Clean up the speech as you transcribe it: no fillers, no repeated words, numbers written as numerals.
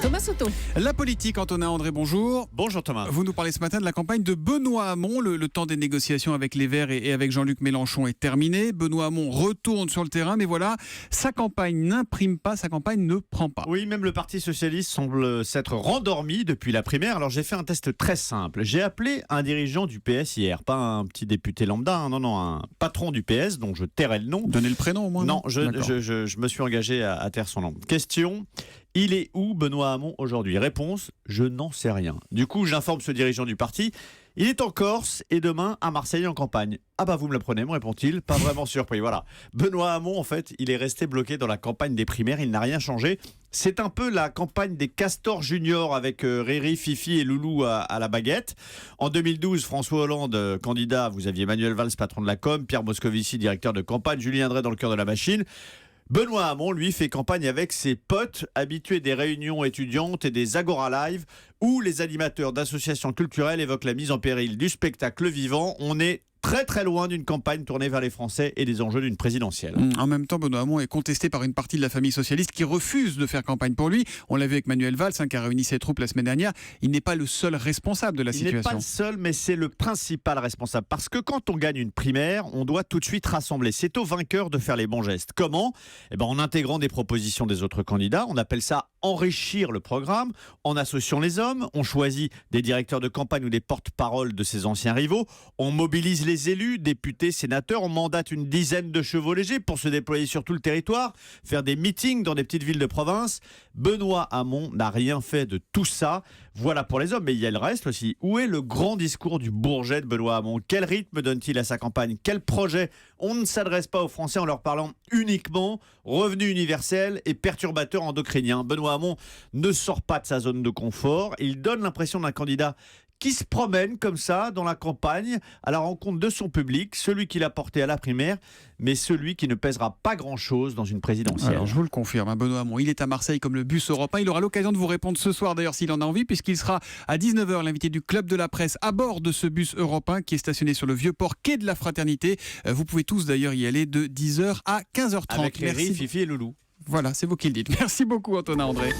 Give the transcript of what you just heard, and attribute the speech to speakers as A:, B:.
A: Thomas Soto.
B: La politique, Antonin André, bonjour.
C: Bonjour Thomas.
B: Vous nous parlez ce matin de la campagne de Benoît Hamon. Le temps des négociations avec les Verts et avec Jean-Luc Mélenchon est terminé. Benoît Hamon retourne sur le terrain, mais voilà, sa campagne n'imprime pas, sa campagne ne prend pas.
C: Oui, même le Parti Socialiste semble s'être rendormi depuis la primaire. Alors j'ai fait un test très simple. J'ai appelé un dirigeant du PS hier, pas un petit député lambda, non, un patron du PS, dont je tairai le nom.
B: Donnez le prénom au moins.
C: Non, je me suis engagé à taire son nom. Question: il est où Benoît Hamon aujourd'hui? Réponse: je n'en sais rien. Du coup, j'informe ce dirigeant du parti. Il est en Corse et demain à Marseille en campagne. Ah bah vous me l'apprenez, me répond-il, pas vraiment surpris. Voilà. Benoît Hamon, en fait, il est resté bloqué dans la campagne des primaires, il n'a rien changé. C'est un peu la campagne des castors juniors avec Riri, Fifi et Loulou à la baguette. En 2012, François Hollande, candidat, vous aviez Manuel Valls, patron de la com, Pierre Moscovici, directeur de campagne, Julien Drey dans le cœur de la machine. Benoît Hamon, lui, fait campagne avec ses potes habitués des réunions étudiantes et des Agora Live où les animateurs d'associations culturelles évoquent la mise en péril du spectacle vivant. On est très très loin d'une campagne tournée vers les Français et des enjeux d'une présidentielle.
B: En même temps, Benoît Hamon est contesté par une partie de la famille socialiste qui refuse de faire campagne pour lui. On l'a vu avec Manuel Valls, qui a réuni ses troupes la semaine dernière. Il n'est pas le seul responsable de la situation.
C: Il n'est pas le seul, mais c'est le principal responsable. Parce que quand on gagne une primaire, on doit tout de suite rassembler. C'est au vainqueur de faire les bons gestes. Comment ? En intégrant des propositions des autres candidats. On appelle ça enrichir le programme, en associant les hommes. On choisit des directeurs de campagne ou des porte-parole de ses anciens rivaux. On mobilise les élus, députés, sénateurs. On mandate une dizaine de chevaux légers pour se déployer sur tout le territoire, faire des meetings dans des petites villes de province. Benoît Hamon n'a rien fait de tout ça. Voilà pour les hommes, mais il y a le reste aussi. Où est le grand discours du Bourget de Benoît Hamon? Quel rythme donne-t-il à sa campagne? Quel projet? On ne s'adresse pas aux Français en leur parlant uniquement revenu universel et perturbateur endocrinien. Benoît Hamon ne sort pas de sa zone de confort. Il donne l'impression d'un candidat qui se promène comme ça dans la campagne à la rencontre de son public, celui qui l'a porté à la primaire, mais celui qui ne pèsera pas grand-chose dans une présidentielle.
B: Alors je vous le confirme, Benoît Hamon, il est à Marseille comme le bus européen. Il aura l'occasion de vous répondre ce soir d'ailleurs s'il en a envie, puisqu'il sera à 19h l'invité du Club de la Presse à bord de ce bus européen qui est stationné sur le Vieux-Port, quai de la Fraternité. Vous pouvez tous d'ailleurs y aller de 10h à 15h30.
C: Avec Riri, Fifi et Loulou.
B: Voilà, c'est vous qui le dites. Merci beaucoup Antonin André.